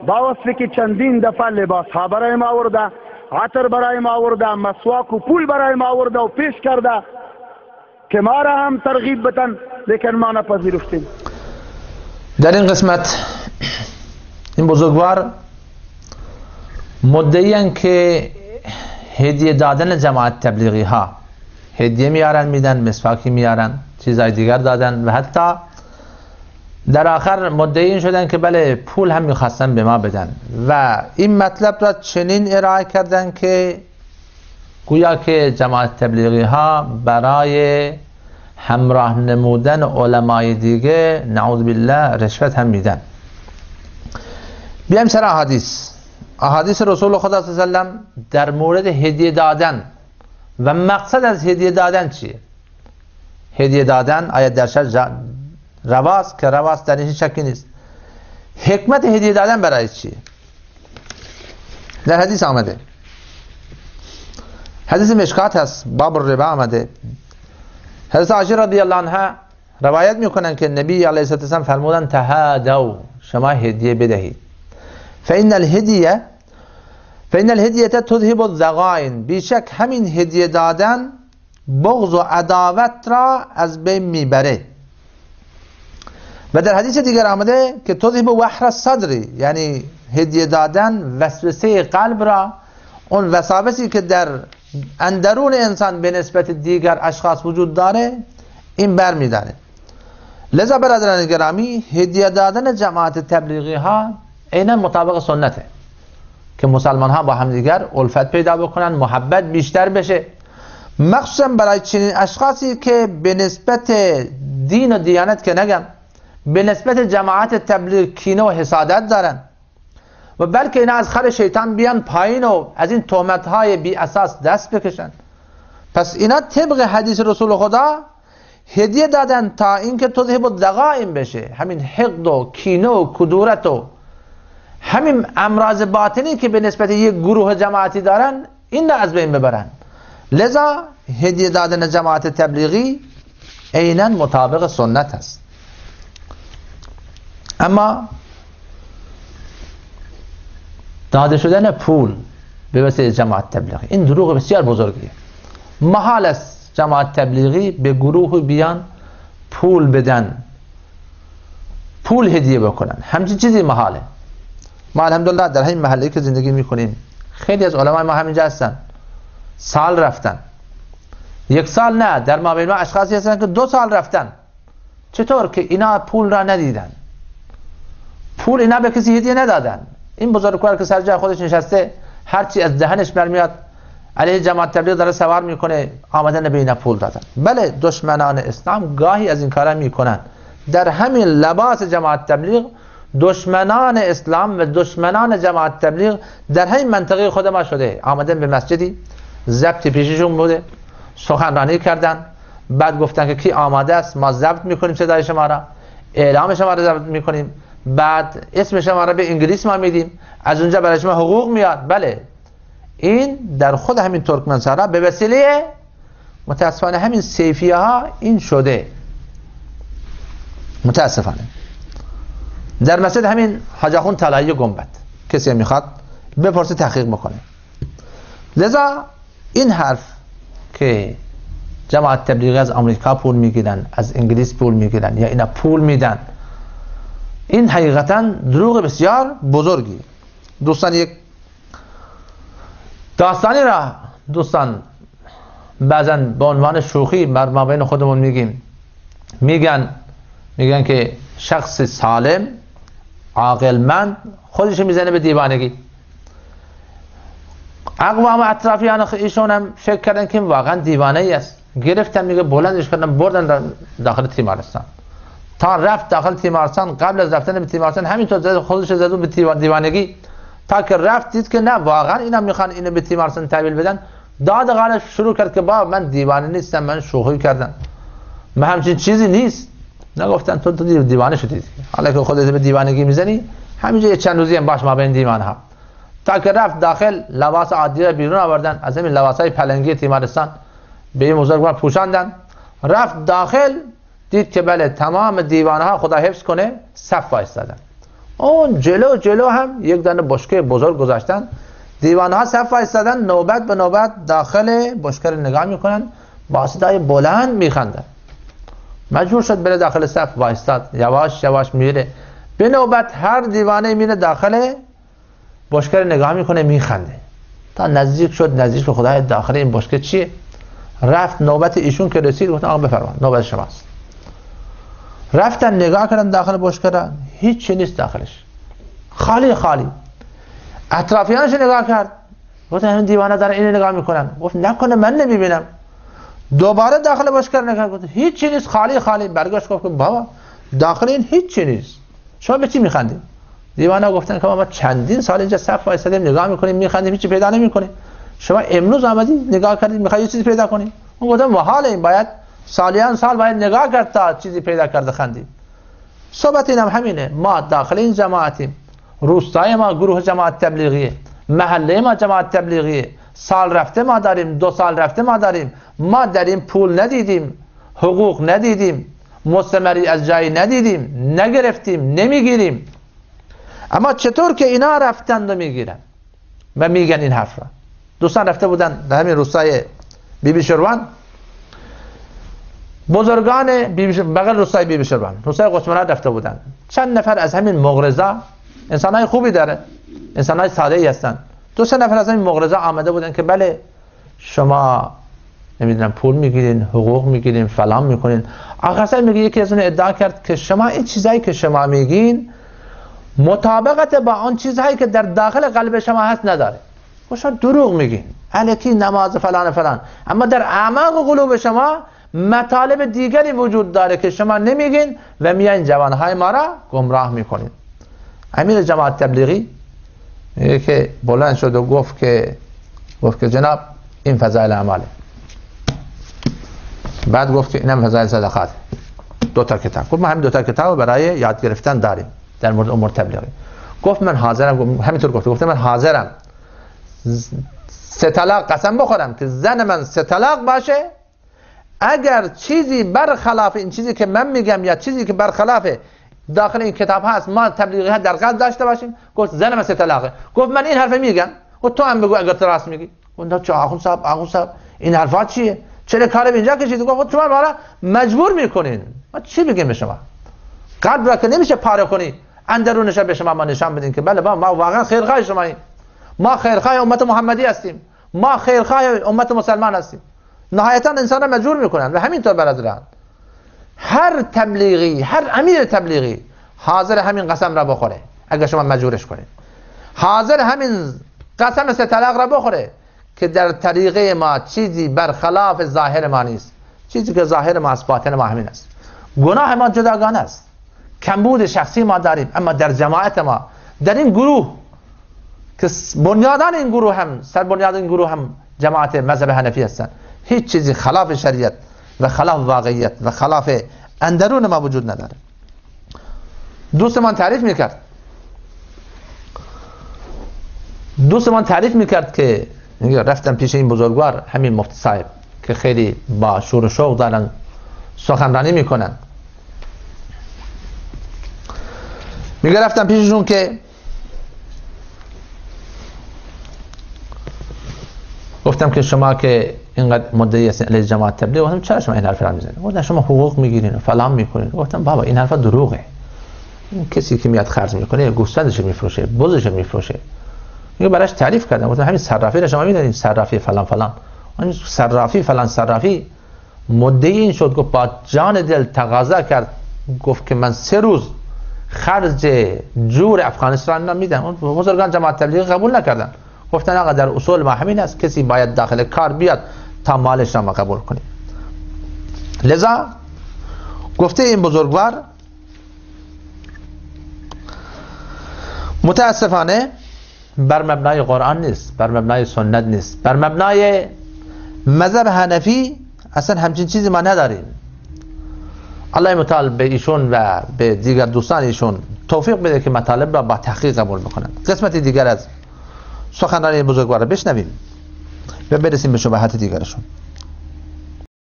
با وصفی که چندین دفعه لباس ها برای ما آورده، عطر برای ما آورده، مسواک و پول برای ما آورده و پیش کرده که ما را هم ترغیب بتن، لیکن ما نپذیرفتیم. در این قسمت این بزرگوار مدعیان که هدیه دادن جماعت تبلیغی ها، هدیه میارن میدن، مسواکی میارن، چیزای دیگر دادن و حتی در آخر مدعی این شدن که بله پول هم میخواستن به ما بدن و این مطلب را چنین ارائه کردن که گویا که جماعت تبلیغی ها برای همراه نمودن علمای دیگه نعوذ بالله رشوت هم میدن. بیایم سر احادیث رسول خدا صلی الله علیه و سلم در مورد هدیه دادن و مقصد از هدیه دادن چیه. هدیه دادن آیا در شرع رواست که رواست در این شکی نیست. حکمت هدیه دادن برای چیه؟ در حدیث آمده، حدیث مشکات هست، باب الربا آمده. حضرت عایشه رضی الله عنها روایت میکنن که نبی علیه الصلاه والسلام فرمودن تهادوا، شما هدیه بدهید. فإن الهدیه تذهب الضغائن، بیشک همین هدیه دادن بغض و عداوت را از بین میبره. و در حدیث دیگر آمده که تذهب وحر الصدر، یعنی هدیه دادن وسوسه قلب را، اون وساوسی که در اندرون انسان به نسبت دیگر اشخاص وجود داره این بر میداره. لذا برادران گرامی، هدیه دادن جماعت تبلیغی ها عیناً مطابق سنته که مسلمان ها با همدیگر الفت پیدا بکنن، محبت بیشتر بشه، مخصوصا برای چنین اشخاصی که به نسبت دین و دیانت که نگم، به نسبت جماعت تبلیغ کینه و حسادت دارن و بلکه اینا از خر شیطان بیان پایین و از این تهمت های بی اساس دست بکشن. پس اینا طبق حدیث رسول خدا هدیه دادن تا اینکه تذهب الضغائن بشه، همین حقد و کینه و کدورت و همین امراض باطنی که به نسبت یک گروه جماعتی دارن این از بین ببرن. لذا هدیه دادن جماعت تبلیغی عیناً مطابق سنت است. اما داده شدن پول به وسیله جماعت تبلیغی این دروغ بسیار بزرگیه. محال است جماعت تبلیغی به گروه بیان پول بدن، پول هدیه بکنن، همچین چیزی محاله. ما الحمدلله در همین محله که زندگی میکنیم خیلی از علمای ما همینجا هستن، سال رفتن، یک سال نه، در مابین ما اشخاصی هستن که 2 سال رفتن. چطور که اینا پول را ندیدن، پول اینا به کسی هدیه ندادن. این بزرگوار که سر جای خودش نشسته هرچی از دهنش برمیاد علیه جماعت تبلیغ داره سوار میکنه، آمدن به اینا پول دادن. بله دشمنان اسلام گاهی از این کارا میکنن. در همین لباس جماعت تبلیغ دشمنان اسلام و دشمنان جماعت تبلیغ در همین منطقه خود ما شده، آمدن به مسجدی، ضبط پیششون بوده، سخنرانی کردن، بعد گفتن که کی آماده است ما ضبط میکنیم صدای شما را، اعلام شما را ضبط میکنیم، بعد اسم شما را به انگلیس ما میدیم، از اونجا برای شما حقوق میاد. بله این در خود همین ترکمنچارا به وسیله متاسفانه همین سیفیه ها این شده. متاسفانه در مسجد همین حاج آخوند طلایی گنبد کسی میخواد بپرسه تحقیق بکنه. لذا این حرف که جماعت تبلیغی از آمریکا پول میگیرن، از انگلیس پول میگیرن یا اینا پول میدن، این حقیقتا دروغ بسیار بزرگی. دوستان یک داستانی را دوستان بعضا به عنوان شوخی ما بین خودمون میگیم، میگن که شخص سالم عاقلمند خودش میزنه به دیوانگی. اقوام اطرافیان ایشون هم فکر کردن که واقعا دیوانه ای است، گرفتن میگه بلندش کردن بردن داخل تیمارستان. تا رفت داخل تیمارستان، قبل از رفتن به تیمارستان همینطور خودش زدون به دیوانگی، تا که رفت دید که نه واقعا اینا میخوان اینو به تیمارستان تحویل بدن، داد غالش شروع کرد که بابا من دیوانه نیستم، من شوخی کردم، من همچین چیزی نیست. نگفتن تو دیوانه شدی، حالا که خودت به دیوانگی میزنی همینجا یه چند روزی هم باش ما بین دیوانه ها. تا که رفت داخل لباس عادی را بیرون آوردن، از همین لباسای پلنگی تیمارستان به این بزرگوار پوشاندن. رفت داخل دید که بله تمام دیوانه ها خدا حفظ کنه صف وایستادن. اون جلو هم یک دانه بشکه بزرگ گذاشتن، دیوانه صف وایستادن، نوبت به نوبت داخل بشکه رو نگاه میکنن، با صدای بلند میخندن. مجبور شد بره داخل صف وایستاد، یواش یواش میره، به نوبت هر دیوانه میره داخل بشکه رو نگاه میکنه میخنده، تا نزدیک شد خدای داخل این بشکه چیه؟ رفت نوبت ایشون که رسید گفتن آقا بفرمایید نوبت شماست. رفتن نگاه کردن داخل بشکه را، هیچ چی نیست داخلش، خالی. اطرافیانش نگاه کرد، گفتن همین دیوانه دارن اینو نگاه میکنن. گفت نکنه من نمیبینم. دوباره داخل بشکه نگاه کرد، هیچ چی نیست، خالی. برگشت گفت بابا داخل این هیچ چی نیست، شما به چی میخندید؟ دیوانه گفتن که ما چندین سال اینجا صف وایسادیم نگاه میکنیم میخندیم، هیچ چی پیدا نمیکنیم، شما امروز آمدید نگاه کردید میخواید یه چیزی پیدا کنید؟ اون گفتم محاله، این باید سالیان سال باید نگاه کرد تا چیزی پیدا کرده خندید. صحبت اینم همینه، ما داخل این جماعتیم، روستای ما گروه جماعت تبلیغیه، محله ما جماعت تبلیغیه، سال رفته ما داریم، 2 سال رفته ما داریم، ما در این پول ندیدیم، حقوق ندیدیم، مستمری از جایی ندیدیم، نگرفتیم، نمیگیریم. اما چطور که اینا رفتند و میگیرن و میگن این حرف را. دوستان رفته بودن در همین روستای بیبی شروان، بزرگان بغل روستای بیبی شروان، روستای قسمرات رفته بودن، چند نفر از همین مغرضا، انسانای خوبی داره، انسانای ساده ای هستن، 2-3 نفر از همین مغرضا آمده بودن که بله شما نمیدونم پول میگیرین، حقوق میگیرین، فلان میکنین. آخر میگه یکی از اون ادعا کرد که شما این چیزایی که شما میگین مطابقت با آن چیزهایی که در داخل قلب شما هست نداره. شما دروغ میگین، الکی نماز فلان، اما در اعماق قلوب شما مطالب دیگری وجود داره که شما نمیگین و میایین جوانهای ما را گمراه میکنین. امیر جماعت تبلیغی که بلند شد و گفت که جناب این فضائل اعماله، بعد گفت که اینم فضائل صدقات، 2 تا کتاب. گفت ما هم 2 تا کتاب برای یاد گرفتن داریم در مورد امور تبلیغی. گفت من حاضرم، همینطور گفت من حاضرم 3 طلاق قسم بخورم که زن من 3 طلاق باشه، اگر چیزی برخلاف این چیزی که من میگم یا چیزی که برخلاف داخل این کتاب هست ما تبلیغی ها در قلب داشته باشیم. گفت زن من 3 طلاقه. گفت من این حرف میگم. گفت تو هم بگو اگر تو راست میگی. گفت چه آخوند صاحب این حرفات چیه؟ چرا کار به اینجا کشید؟ گفت شما ما را مجبور میکنین. ما چی بگیم به شما؟ قلب را که نمیشه پاره کنی، اندرونش به شما ما نشان بدین که بله ما واقعا خیرخواه شماییم، ما خیرخواه امت محمدی هستیم، ما خیرخواه امت مسلمان هستیم. نهایتا انسان را مجبور میکنن و همینطور برادران هر تبلیغی، هر امیر تبلیغی حاضر همین قسم را بخوره اگر شما مجبورش کنید، حاضر همین قسم 3 طلاق را بخوره که در طریقه ما چیزی برخلاف ظاهر ما نیست، چیزی که ظاهر ما است باطن ما همین است. گناه ما جداگانه است، کمبود شخصی ما داریم، اما در جماعت ما، در این گروه که بنیادان این گروه هم، سربنیاد این گروه هم جماعت مذهب حنفی هستند، هیچ چیزی خلاف شریعت و خلاف واقعیت و خلاف اندرون ما وجود نداره. دوستمان تعریف میکرد که رفتم پیش این بزرگوار، همین مفتی صاحب که خیلی با شور و شوق دارن سخنرانی میکنن، میگه رفتم پیششون که گفتم که شما که اینقدر مدعی هستین علیه جماعت تبلیغ، گفتم چرا شما این حرف را میزنید؟ گفتن شما حقوق میگیرین و فلان میکنین. گفتم بابا این حرفا دروغه. این کسی که میاد خرج میکنه گوسفندش میفروشه، بزش میفروشه. میگه براش تعریف کردم، گفتم همین صرافی را شما میدونید، صرافی فلان اون صرافی فلان صرافی مدعی این شد، گفت با جان دل تقاضا کرد، گفت که من 3 روز خرج جور افغانستان را میدم. اون بزرگان جماعت تبلیغ قبول نکردن، گفتن آقا در اصول ما همین است، کسی باید داخل کار بیاد تا مالش را ما قبول کنیم. لذا گفته این بزرگوار متاسفانه بر مبنای قرآن نیست، بر مبنای سنت نیست، بر مبنای مذهب حنفی اصلا همچین چیزی ما نداریم. الله متعال به ایشون و به دیگر دوستان ایشون توفیق بده که مطالب را با تحقیق قبول بکنند. قسمت دیگر از سخنرانی بزرگوار را بشنویم و برسیم به شبهات دیگرشون.